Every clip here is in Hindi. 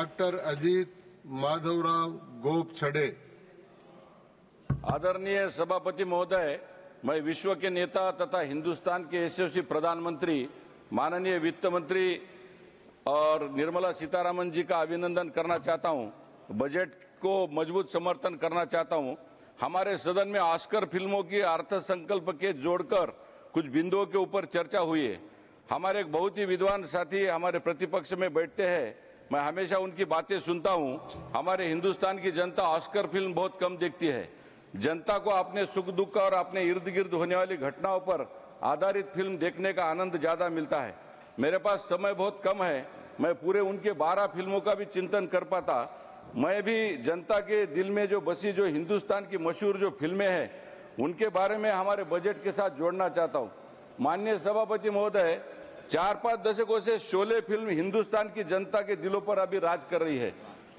डॉक्टर अजीत माधवराव गोपछड़े। आदरणीय सभापति महोदय, मैं विश्व के नेता तथा हिंदुस्तान के यशस्वी प्रधानमंत्री माननीय वित्त मंत्री और निर्मला सीतारामन जी का अभिनंदन करना चाहता हूं। बजट को मजबूत समर्थन करना चाहता हूं। हमारे सदन में ऑस्कर फिल्मों की अर्थसंकल्प के जोड़कर कुछ बिंदुओं के ऊपर चर्चा हुई है। हमारे एक बहुत ही विद्वान साथी हमारे प्रतिपक्ष में बैठते हैं, मैं हमेशा उनकी बातें सुनता हूं। हमारे हिंदुस्तान की जनता ऑस्कर फिल्म बहुत कम देखती है। जनता को अपने सुख दुख और अपने इर्द गिर्द होने वाली घटनाओं पर आधारित फिल्म देखने का आनंद ज्यादा मिलता है। मेरे पास समय बहुत कम है, मैं पूरे उनके 12 फिल्मों का भी चिंतन कर पाता। मैं भी जनता के दिल में जो बसी जो हिंदुस्तान की मशहूर जो फिल्में हैं उनके बारे में हमारे बजट के साथ जोड़ना चाहता हूं। माननीय सभापति महोदय, 4-5 दशकों से शोले फिल्म हिंदुस्तान की जनता के दिलों पर अभी राज कर रही है।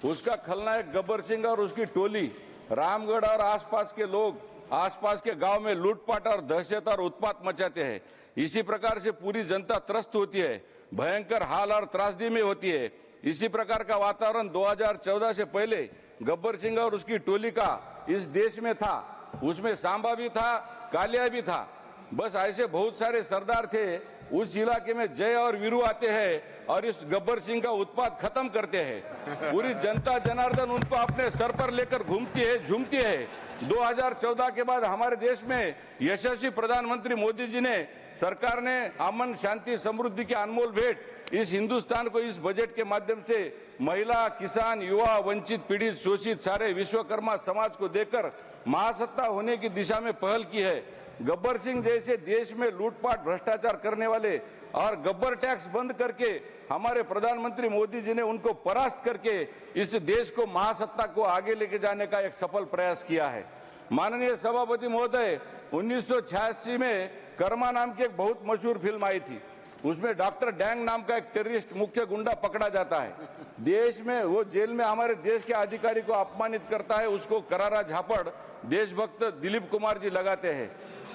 उसका खलनायक गब्बर सिंह और उसकी टोली रामगढ़ और आसपास के लोग आसपास के गांव में लूटपाट और दहशत और उत्पात मचाते हैं। इसी प्रकार से पूरी जनता त्रस्त होती है, भयंकर हाल और त्रासदी में होती है। इसी प्रकार का वातावरण 2014 से पहले गब्बर सिंह और उसकी टोली का इस देश में था। उसमें सांबा भी था, कालिया भी था। बस ऐसे बहुत सारे सरदार थे। उस इलाके में जय और वीरू आते हैं और इस गब्बर सिंह का उत्पात खत्म करते हैं। पूरी जनता जनार्दन उनको अपने सर पर लेकर घूमती है, झूमती है। 2014 के बाद हमारे देश में यशस्वी प्रधानमंत्री मोदी जी ने सरकार ने अमन, शांति, समृद्धि की अनमोल भेंट इस हिंदुस्तान को इस बजट के माध्यम से महिला, किसान, युवा, वंचित, पीड़ित, शोषित सारे विश्वकर्मा समाज को देकर महासत्ता होने की दिशा में पहल की है। गब्बर सिंह जैसे देश में लूटपाट, भ्रष्टाचार करने वाले और गब्बर टैक्स बंद करके हमारे प्रधानमंत्री मोदी जी ने उनको परास्त करके इस देश को महासत्ता को आगे लेके जाने का एक सफल प्रयास किया है। माननीय सभापति महोदय, 1986 में कर्मा नाम की एक बहुत मशहूर फिल्म आई थी। उसमें डॉक्टर डैंग नाम का एक टेररिस्ट मुख्य गुंडा पकड़ा जाता है। देश में वो जेल में हमारे देश के अधिकारी को अपमानित करता है। उसको करारा झापड़ देशभक्त दिलीप कुमार जी लगाते हैं।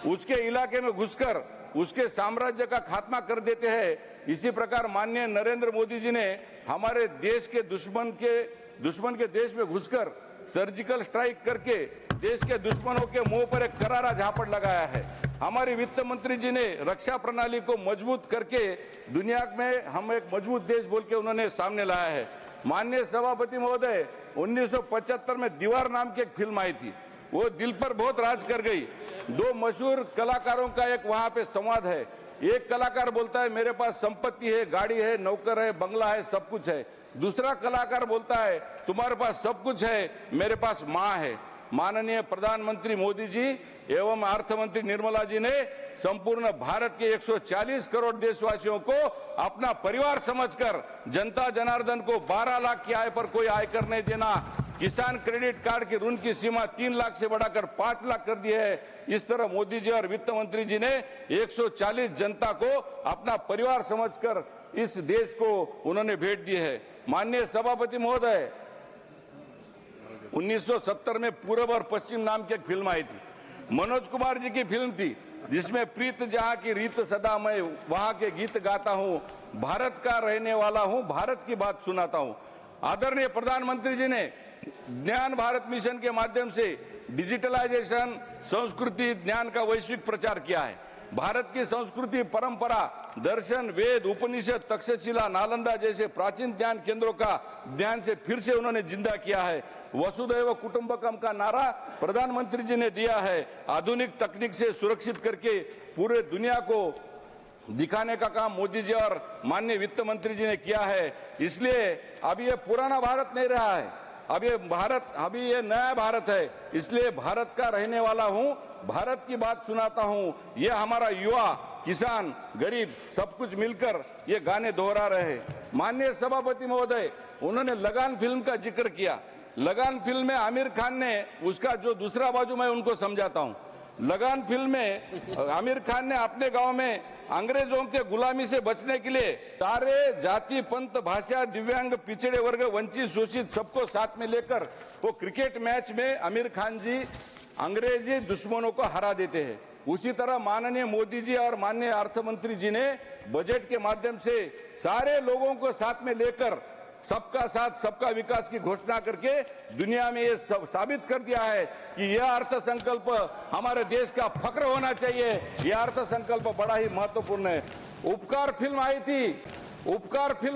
उसके इलाके में घुसकर उसके साम्राज्य का खात्मा कर देते हैं। इसी प्रकार माननीय नरेंद्र मोदी जी ने हमारे देश के दुश्मन के देश में घुसकर सर्जिकल स्ट्राइक करके देश के दुश्मनों के मुंह पर एक करारा झापड़ लगाया है। हमारे वित्त मंत्री जी ने रक्षा प्रणाली को मजबूत करके दुनिया में हम एक मजबूत देश बोल के उन्होंने सामने लाया है। माननीय सभापति महोदय, 1975 में दीवार नाम की एक फिल्म आई थी। वो दिल पर बहुत राज कर गई। 2 मशहूर कलाकारों का एक वहां पे संवाद है। एक कलाकार बोलता है मेरे पास संपत्ति है, गाड़ी है, नौकर है, बंगला है, सब कुछ है। दूसरा कलाकार बोलता है तुम्हारे पास सब कुछ है, मेरे पास माँ है। माननीय प्रधानमंत्री मोदी जी एवं अर्थमंत्री निर्मला जी ने संपूर्ण भारत के 140 करोड़ देशवासियों को अपना परिवार समझकर जनता जनार्दन को 12 लाख की आय पर कोई आयकर नहीं देना, किसान क्रेडिट कार्ड की ऋण की सीमा 3 लाख से बढ़ाकर 5 लाख कर दी है। इस तरह मोदी जी और वित्त मंत्री जी ने 140 जनता को अपना परिवार समझकर इस देश को उन्होंने भेंट दी है। माननीय सभापति महोदय, 1970 में पूरब और पश्चिम नाम की एक फिल्म आई थी। मनोज कुमार जी की फिल्म थी जिसमें प्रीत जहां की रीत सदा मैं वहां के गीत गाता हूं, भारत का रहने वाला हूं, भारत की बात सुनाता हूं। आदरणीय प्रधानमंत्री जी ने ज्ञान भारत मिशन के माध्यम से डिजिटलाइजेशन, संस्कृति, ज्ञान का वैश्विक प्रचार किया है। भारत की संस्कृति, परंपरा, दर्शन, वेद, उपनिषद, तक्षशिला, नालंदा जैसे प्राचीन ज्ञान केंद्रों का ध्यान से फिर से उन्होंने जिंदा किया है। वसुधैव कुटुंबकम का नारा प्रधानमंत्री जी ने दिया है। आधुनिक तकनीक से सुरक्षित करके पूरे दुनिया को दिखाने का काम मोदी जी और माननीय वित्त मंत्री जी ने किया है। इसलिए अब ये पुराना भारत नहीं रहा है, अभी ये नया भारत है। इसलिए भारत का रहने वाला हूं, भारत की बात सुनाता हूं। ये हमारा युवा, किसान, गरीब सब कुछ मिलकर ये गाने दोहरा रहे हैं। माननीय सभापति महोदय, उन्होंने लगान फिल्म का जिक्र किया। लगान फिल्म में आमिर खान ने उसका जो दूसरा बाजू मैं उनको समझाता हूं। लगान फिल्म में आमिर खान ने अपने गांव में अंग्रेजों के गुलामी से बचने के लिए सारे जाति, पंथ, भाषा, दिव्यांग, पिछड़े वर्ग, वंचित, शोषित सबको साथ में लेकर वो क्रिकेट मैच में आमिर खान जी अंग्रेजी दुश्मनों को हरा देते हैं। उसी तरह माननीय मोदी जी और माननीय अर्थ मंत्री जी ने बजट के माध्यम से सारे लोगों को साथ में लेकर सबका साथ सबका विकास की घोषणा करके दुनिया में ये साबित कर दिया है कि यह अर्थसंकल्प हमारे देश का फक्र होना चाहिए। यह अर्थसंकल्प बड़ा ही महत्वपूर्ण है। उपकार फिल्म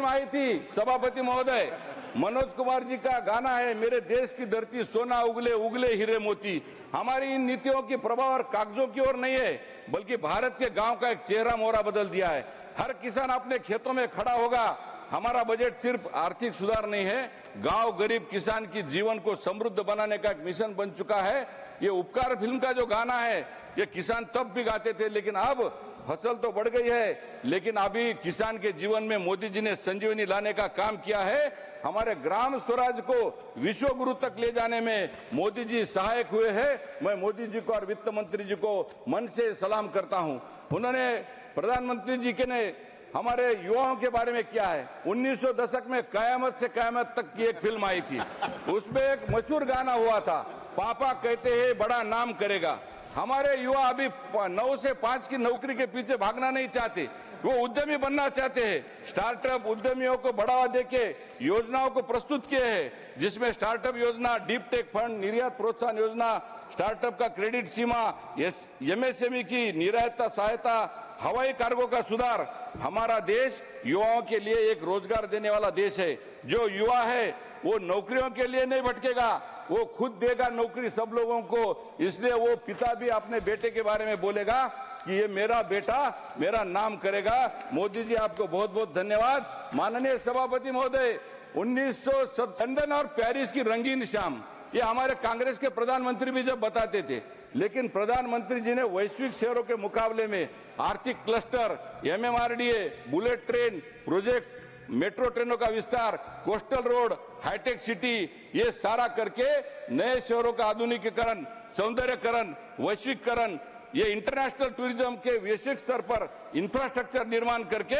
आई थी सभापति महोदय, मनोज कुमार जी का गाना है, मेरे देश की धरती सोना उगले उगले हीरे मोती। हमारी इन नीतियों की प्रभाव और कागजों की ओर नहीं है, बल्कि भारत के गांव का एक चेहरा मोहरा बदल दिया है। हर किसान अपने खेतों में खड़ा होगा। हमारा बजट सिर्फ आर्थिक सुधार नहीं है, गांव गरीब किसान की जीवन को समृद्ध बनाने का एक मिशन बन चुका है। ये उपकार फिल्म का जो गाना है, ये किसान तब भी गाते थे, लेकिन अब फसल तो बढ़ गई है, लेकिन अभी किसान के जीवन में मोदी जी ने संजीवनी लाने का काम किया है। हमारे ग्राम स्वराज को विश्व गुरु तक ले जाने में मोदी जी सहायक हुए हैं। मैं मोदी जी को और वित्त मंत्री जी को मन से सलाम करता हूं। उन्होंने प्रधानमंत्री जी के ने हमारे युवाओं के बारे में किया है। 1900 दशक में कयामत से कयामत तक की एक फिल्म आई थी, उसमें एक मशहूर गाना हुआ था, पापा कहते हैं बड़ा नाम करेगा। हमारे युवा अभी 9 से 5 की नौकरी के पीछे भागना नहीं चाहते, वो उद्यमी बनना चाहते हैं। स्टार्टअप उद्यमियों को बढ़ावा देके योजनाओं को प्रस्तुत किए हैं, जिसमें स्टार्टअप योजना, डीप टेक फंड, निर्यात प्रोत्साहन योजना, स्टार्टअप का क्रेडिट सीमा, एमएसएमई की निर्यात सहायता, हवाई कार्गो का सुधार। हमारा देश युवाओं के लिए एक रोजगार देने वाला देश है। जो युवा है वो नौकरियों के लिए नहीं भटकेगा, वो खुद देगा नौकरी सब लोगों को। इसलिए वो पिता भी अपने बेटे के बारे में बोलेगा कि ये मेरा बेटा मेरा नाम करेगा। मोदी जी आपको बहुत बहुत धन्यवाद। माननीय सभापति महोदय, 1900 लंदन और पेरिस की रंगीन शाम, ये हमारे कांग्रेस के प्रधानमंत्री भी जब बताते थे, लेकिन प्रधानमंत्री जी ने वैश्विक शहरों के मुकाबले में आर्थिक cluster, MMRDA, bullet train project, metro ट्रेनों का विस्तार, कोस्टल रोड, हाईटेक सिटी, ये सारा करके नए शहरों का आधुनिकीकरण, सौंदर्यकरण, वैश्विकरण, ये इंटरनेशनल टूरिज्म के वैश्विक स्तर पर इंफ्रास्ट्रक्चर निर्माण करके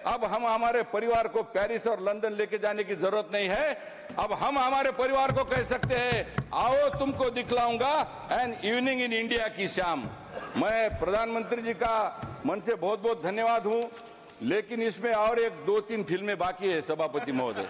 अब हम हमारे परिवार को पेरिस और लंदन लेके जाने की जरूरत नहीं है। अब हम हमारे परिवार को कह सकते हैं, आओ तुमको दिखलाऊंगा एन इवनिंग इन इंडिया की शाम। मैं प्रधानमंत्री जी का मन से बहुत बहुत धन्यवाद हूं, लेकिन इसमें और 1-2-3 फिल्में बाकी है सभापति महोदय।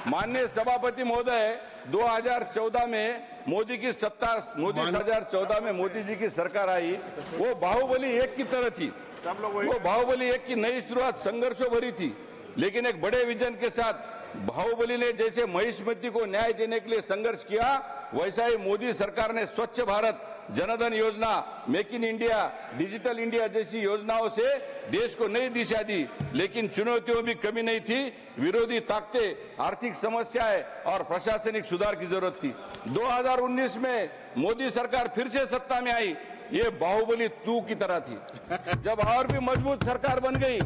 माननीय सभापति महोदय, 2014 में मोदी की सत्ता, 2014 में मोदी जी की सरकार आई, वो बाहुबली 1 की तरह थी। वो बाहुबली 1 की नई शुरुआत संघर्षों भरी थी, लेकिन एक बड़े विजन के साथ। बाहुबली ने जैसे महिष्मती को न्याय देने के लिए संघर्ष किया, वैसा ही मोदी सरकार ने स्वच्छ भारत, जनधन योजना, make in India, digital India जैसी योजनाओं से देश को नई दिशा दी। लेकिन चुनौतियों भी कमी नहीं थी, विरोधी ताकतें, आर्थिक समस्याएं और प्रशासनिक सुधार की जरूरत थी। 2019 में मोदी सरकार फिर से सत्ता में आई, ये बाहुबली 2 की तरह थी। जब और भी मजबूत सरकार बन गई,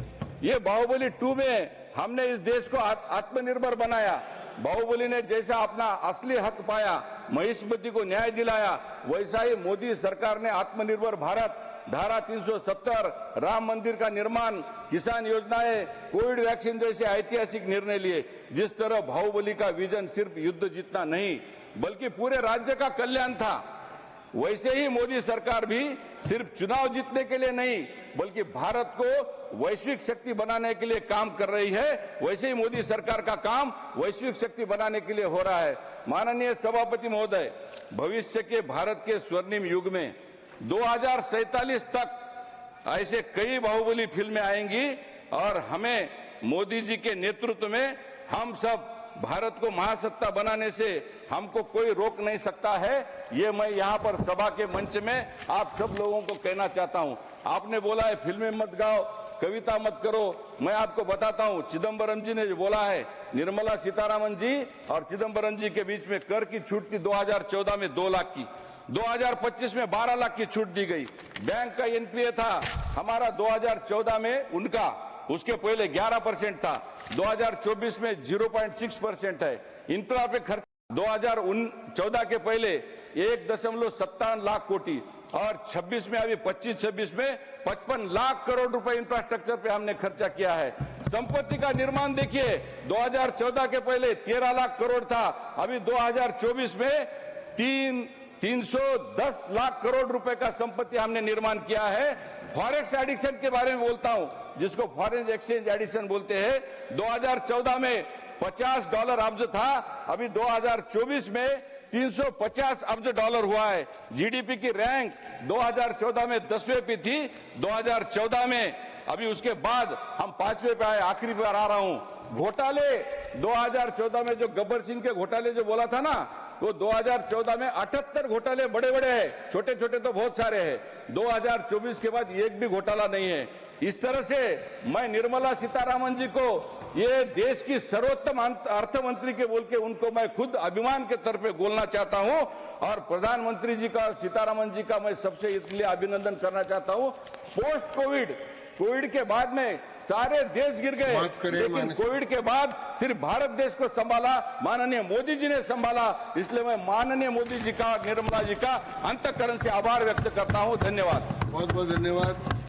ये बाहुबली 2 में हमने इस देश को आत्मनिर्भर बनाया। बाहुबली ने जैसा अपना असली हक पाया, महिष्मती को न्याय दिलाया, वैसा ही मोदी सरकार ने आत्मनिर्भर भारत, धारा 370, राम मंदिर का निर्माण, किसान योजनाएं, कोविड वैक्सीन जैसे ऐतिहासिक निर्णय लिए। जिस तरह बाहुबली का विजन सिर्फ युद्ध जीतना नहीं, बल्कि पूरे राज्य का कल्याण था, वैसे ही मोदी सरकार भी सिर्फ चुनाव जीतने के लिए नहीं, बल्कि भारत को वैश्विक शक्ति बनाने के लिए काम कर रही है। वैसे ही मोदी सरकार का काम वैश्विक शक्ति बनाने के लिए हो रहा है। माननीय सभापति महोदय, भविष्य के भारत के स्वर्णिम युग में 2047 तक ऐसे कई बाहुबली फिल्में आएंगी और हमें मोदी जी के नेतृत्व में हम सब भारत को महासत्ता बनाने से हमको कोई रोक नहीं सकता है। ये मैं यहाँ पर सभा के मंच में आप सब लोगों को कहना चाहता हूँ। आपने बोला है फिल्में मत गाओ, कविता मत करो, मैं आपको बताता हूँ, चिदम्बरम जी ने जो बोला है, निर्मला सीतारामन जी और चिदम्बरम जी के बीच में कर की छूट थी 2014 में 2 लाख की, 2025 में 12 लाख की छूट दी गई। बैंक का एनपीए था हमारा 2014 में, उनका उसके पहले 11% था, 2024 में 0.6% है। इंफ्रा पे खर्च 2014 के पहले 1.57 लाख कोटी और 26 में, अभी 25-26 में 55 लाख करोड़ रुपए इंफ्रास्ट्रक्चर पे हमने खर्चा किया है। संपत्ति का निर्माण देखिए, 2014 के पहले 13 लाख करोड़ था, अभी 2024 में 310 लाख करोड़ रुपए का संपत्ति हमने निर्माण किया है। फॉरेक्स एडिशन के बारे में बोलता हूं, जिसको फॉरेन एक्सचेंज एडिशन बोलते हैं। 2014 में $50 अब्ज था, अभी 2024 में 350 अब्ज डॉलर हुआ है। जीडीपी की रैंक 2014 में 10वें पे थी, 2014 में, अभी उसके बाद हम 5वें पे आए, आखिरी बार आ रहा हूं। घोटाले 2014 में जो गब्बर सिंह के घोटाले जो बोला था ना, वो 2014 में 78 घोटाले बड़े बड़े हैं, छोटे छोटे तो बहुत सारे हैं। 2024 के बाद एक भी घोटाला नहीं है। इस तरह से मैं निर्मला सीतारामन जी को, ये देश की सर्वोत्तम अर्थ मंत्री के बोल के उनको मैं खुद अभिमान के तौर पे बोलना चाहता हूं। और प्रधानमंत्री जी का और सीतारामन जी का मैं सबसे इसलिए अभिनंदन करना चाहता हूं। पोस्ट कोविड के बाद में सारे देश गिर गए, लेकिन कोविड के बाद सिर्फ भारत देश को संभाला माननीय मोदी जी ने संभाला। इसलिए मैं माननीय मोदी जी का, निर्मला जी का अंतःकरण से आभार व्यक्त करता हूं। धन्यवाद। बहुत बहुत धन्यवाद।